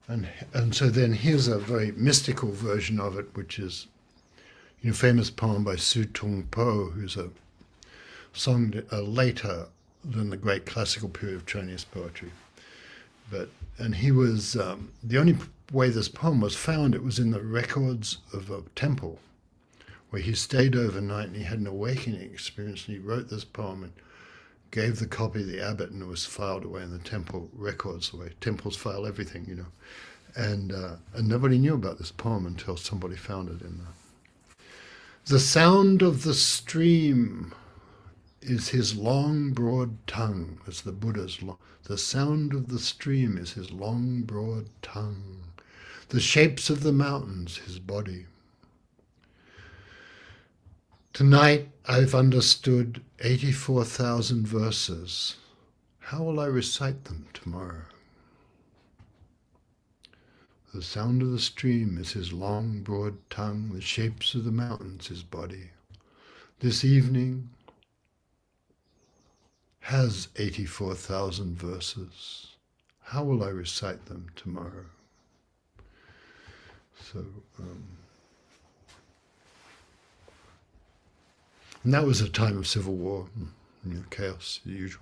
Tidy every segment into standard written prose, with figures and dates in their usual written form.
And so then here's a very mystical version of it, which is a famous poem by Su Tung-Po, who's a song later than the great classical period of Chinese poetry. And he was the only way this poem was found. It was in the records of a temple where he stayed overnight and he had an awakening experience, and he wrote this poem and gave the copy to the abbot, and it was filed away in the temple records, the way temples file everything, And nobody knew about this poem until somebody found it in there. The sound of the stream is his long, broad tongue, as the Buddha's long. The sound of the stream is his long, broad tongue. The shapes of the mountains, his body. Tonight I've understood 84,000 verses. How will I recite them tomorrow? The sound of the stream is his long, broad tongue, the shapes of the mountains, his body. This evening has 84,000 verses. How will I recite them tomorrow? So, and that was a time of civil war, chaos, the usual.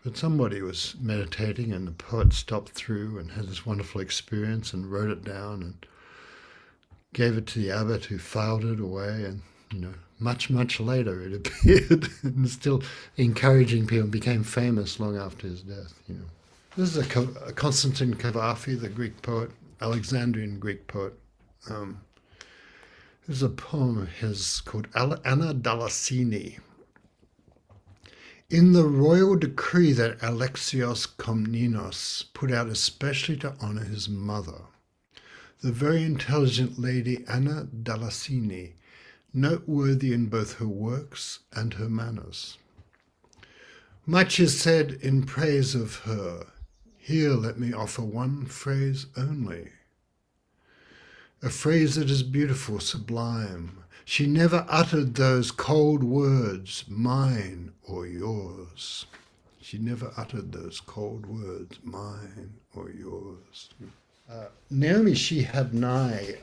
But somebody was meditating, and the poet stopped through and had this wonderful experience and wrote it down and gave it to the abbot, who filed it away, and much, much later it appeared and still encouraging people, became famous long after his death. This is a Constantine Cavafy, the Greek poet, Alexandrian Greek poet. There's a poem of his called Anna Dalasini. In the royal decree that Alexios Komnenos put out especially to honor his mother, the very intelligent lady Anna Dalasini, noteworthy in both her works and her manners. Much is said in praise of her. Here let me offer one phrase only. A phrase that is beautiful, sublime. She never uttered those cold words, mine or yours. She never uttered those cold words, mine or yours. Naomi Shihab Nye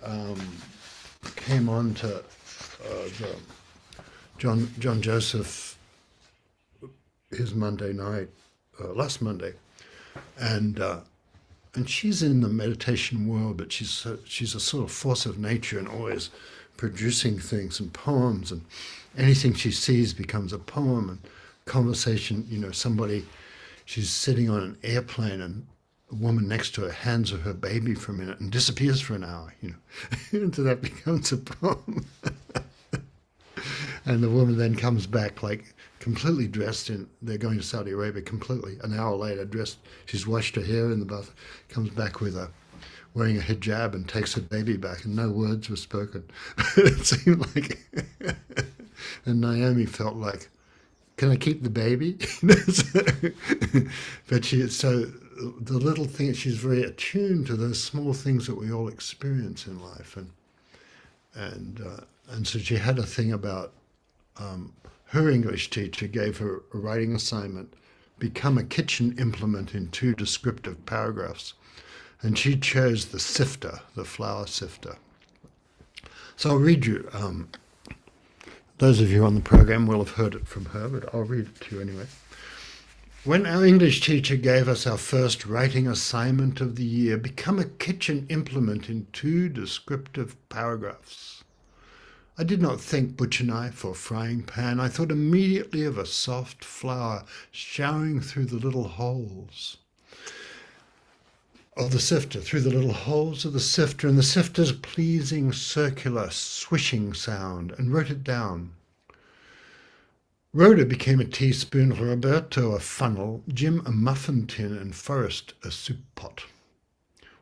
came on to the John Joseph, his Monday night, last Monday, and she's in the meditation world, but she's a sort of force of nature and always producing things and poems, and anything she sees becomes a poem. And conversation, she's sitting on an airplane and a woman next to her hands her baby for a minute and disappears for an hour, and so that becomes a poem. And the woman then comes back like completely dressed in, they're going to Saudi Arabia completely, an hour later dressed, she's washed her hair in the bath, comes back with wearing a hijab and takes her baby back, and no words were spoken. It seemed like, and Naomi felt like, can I keep the baby? But so the little thing, she's very attuned to those small things that we all experience in life. And so she had a thing about, her English teacher gave her a writing assignment, become a kitchen implement in 2 descriptive paragraphs. And she chose the sifter, the flour sifter. So I'll read you, those of you on the program will have heard it from her, but I'll read it to you anyway. When our English teacher gave us our first writing assignment of the year, become a kitchen implement in 2 descriptive paragraphs. I did not think butcher knife or frying pan. I thought immediately of a soft flour showering through the little holes of the sifter, through the little holes of the sifter, and the sifter's pleasing circular swishing sound, and wrote it down. Rhoda became a teaspoon, Roberto a funnel, Jim a muffin tin, and Forrest a soup pot.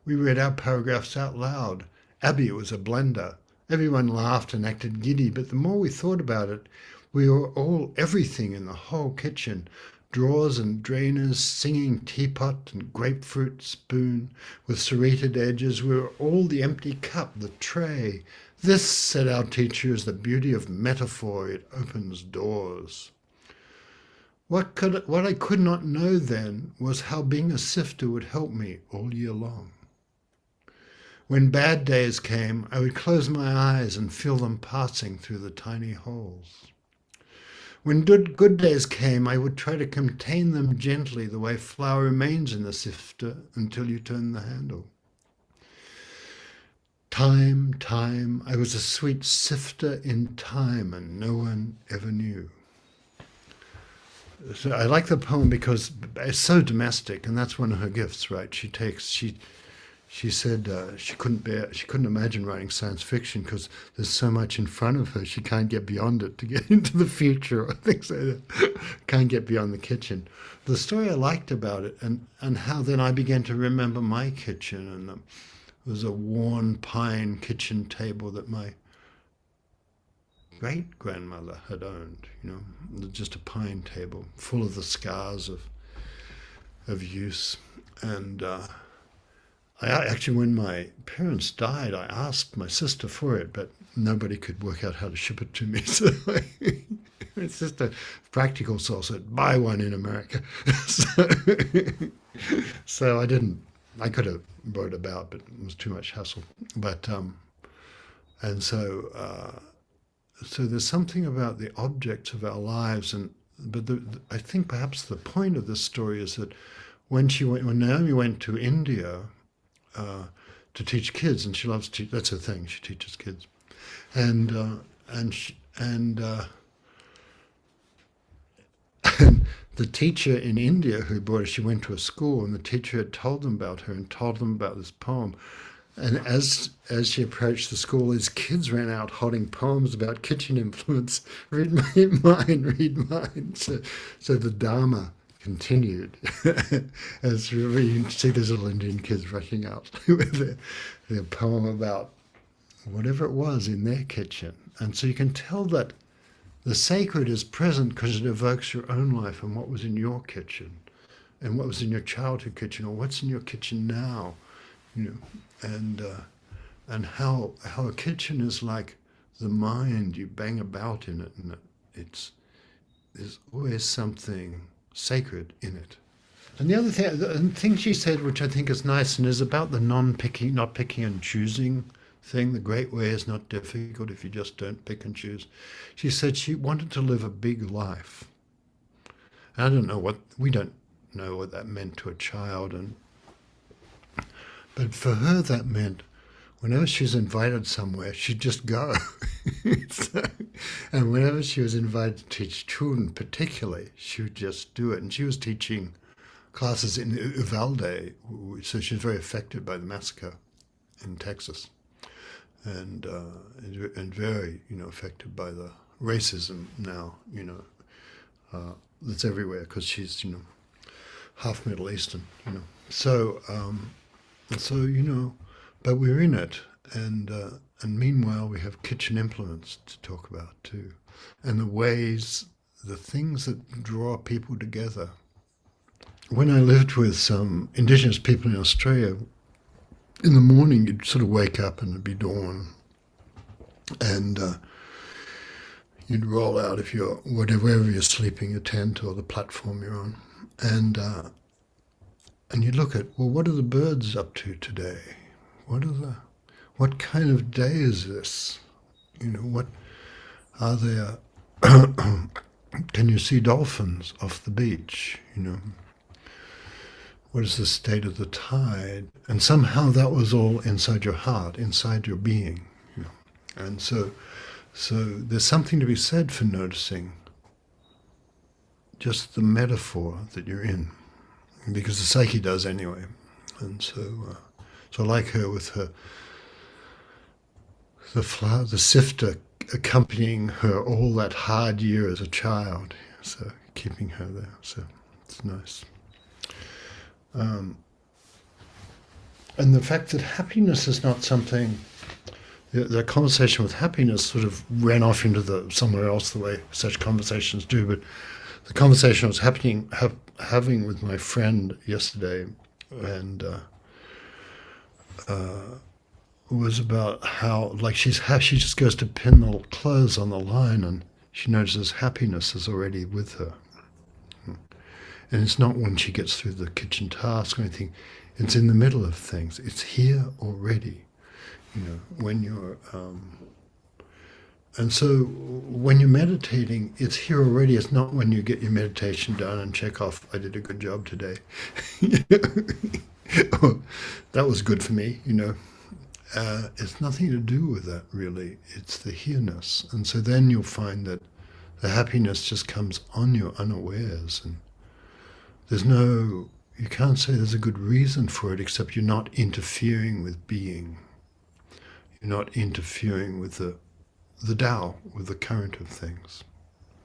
We read our paragraphs out loud. Abby was a blender. Everyone laughed and acted giddy, but the more we thought about it, we were all everything in the whole kitchen. Drawers and drainers, singing teapot and grapefruit spoon with serrated edges. We were all the empty cup, the tray. This, said our teacher, is the beauty of metaphor. It opens doors. What I could not know then was how being a sifter would help me all year long. When bad days came, I would close my eyes and feel them passing through the tiny holes. When good days came, I would try to contain them gently the way flour remains in the sifter until you turn the handle. Time, I was a sweet sifter in time, and no one ever knew. So I like the poem because it's so domestic, and that's one of her gifts, right? She said she couldn't imagine writing science fiction because there's so much in front of her. She can't get beyond it to get into the future or things like that. Can't get beyond the kitchen. The story I liked about it, and how then I began to remember my kitchen, and there was a worn pine kitchen table that my great-grandmother had owned, just a pine table full of the scars of use. And actually, when my parents died, I asked my sister for it, but nobody could work out how to ship it to me. So it's just a practical source. Said, buy one in America. So I didn't. I could have brought it about, but it was too much hassle. But so there's something about the objects of our lives, but I think perhaps the point of this story is that when Naomi went to India to teach kids, and she loves to teach. That's her thing. She teaches kids, and the teacher in India who brought her, she went to a school, and the teacher had told them about her and told them about this poem. And as she approached the school, these kids ran out holding poems about kitchen influence. Read mine, read mine. So the Dharma continued. As you see these little Indian kids rushing out with their poem about whatever it was in their kitchen. And so you can tell that the sacred is present because it evokes your own life and what was in your kitchen and what was in your childhood kitchen or what's in your kitchen now, and how a kitchen is like the mind. You bang about in it, and there's always something sacred in it. And the other thing she said, which I think is nice, and is about the not picking and choosing thing. The great way is not difficult if you just don't pick and choose. She said she wanted to live a big life. And we don't know what that meant to a child, but for her that meant whenever she was invited somewhere, she'd just go. And whenever she was invited to teach children particularly, she would just do it. And she was teaching classes in Uvalde, so she was very affected by the massacre in Texas, and very, affected by the racism now, that's everywhere because she's, half Middle Eastern, So, but we're in it, and meanwhile we have kitchen implements to talk about too, and the things that draw people together. When I lived with some Indigenous people in Australia, in the morning you'd sort of wake up and it'd be dawn, and you'd roll out if you're wherever you're sleeping, your tent or the platform you're on, and you look at, well, what are the birds up to today? What kind of day is this? What are there? Can you see dolphins off the beach? What is the state of the tide? And somehow that was all inside your heart, inside your being. And so there's something to be said for noticing just the metaphor that you're in, because the psyche does anyway. And so I like her with the flower, the sifter accompanying her all that hard year as a child, so keeping her there. So it's nice. And the fact that happiness is not something, the conversation with happiness sort of ran off into somewhere else the way such conversations do, but the conversation I was having with my friend yesterday, and was about how, she just goes to pin the clothes on the line, and she notices happiness is already with her. And it's not when she gets through the kitchen task or anything. It's in the middle of things. It's here already. When you're... And so when you're meditating, it's here already. It's not when you get your meditation done and check off, I did a good job today. That was good for me, It's nothing to do with that, really. It's the here-ness. And so then you'll find that the happiness just comes on you unawares. And you can't say there's a good reason for it, except you're not interfering with being. You're not interfering with the Tao, with the current of things.